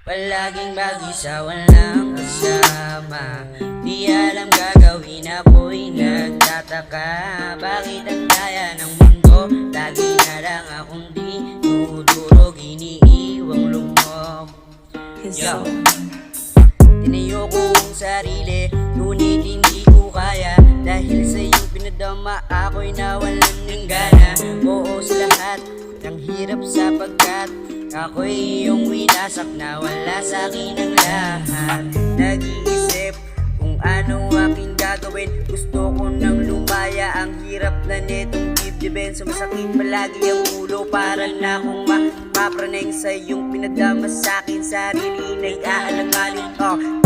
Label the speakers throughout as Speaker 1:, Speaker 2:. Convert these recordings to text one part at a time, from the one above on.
Speaker 1: Palaging mag-isa, walang kasama. Di alam gagawin, ako'y nagtataka. Bakit ang daya ng mundo? Lagi na lang akong di dudurog, iniiwang lumok. Yo, tinayo ko ang sarili, ngunit hindi ko kaya. Dahil sa iyong pinadama, ako'y nawalan ng gana. Oo sa lahat ng hirap sapagkat ako'y iyong winasak na wala sa'kin ang lahat. Nag-iisip kung anong aking gagawin. Gusto ko nang lumaya, ang hirap na netong dibdibin. Sumasakit palagi ang ulo, para na akong mapraneng sa iyong pinadama sa'kin. Sarili nag-aalanganin,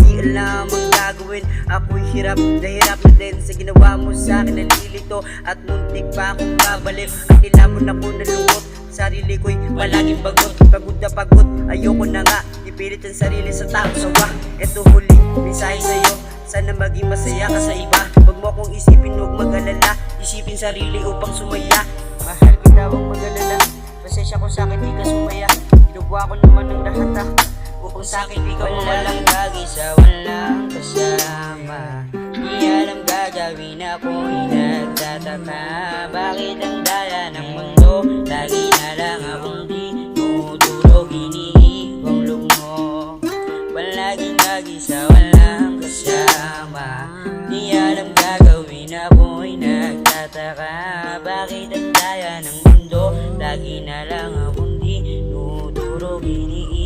Speaker 1: di alam ang gagawin. Ako'y hirap na din sa ginawa mo sa'kin. Nalilito at muntik pa akong babalik. At nilamon ako nalungkot, sarili ko'y palaging bagot. Pagod na pagod, ayoko na nga ipilit ang sarili sa taong sawa. Eto huli, mensahe sa'yo, sana maging masaya ka sa iba. Huwag mo akong isipin, huwag mag-alala. Isipin sarili upang sumaya. Mahal kita, huwag mag-alala. Pasensya ko sa'kin, di ka sumaya. Ginawa ko naman ng lahat upang sa'kin di ka mawala.
Speaker 2: Walang mag-isa, walang kasama. Di alam gagawin, ako'y nagtataka. Bakit ang daya ng mundo? Lagi na lang akong di tutulog, iniiwang lumok. Palaging mag-isa, walang kasama. Di alam gagawin, ako'y nagtataka. Bakit ang daya ng mundo? Lagi na lang akong di tutulog, iniiwang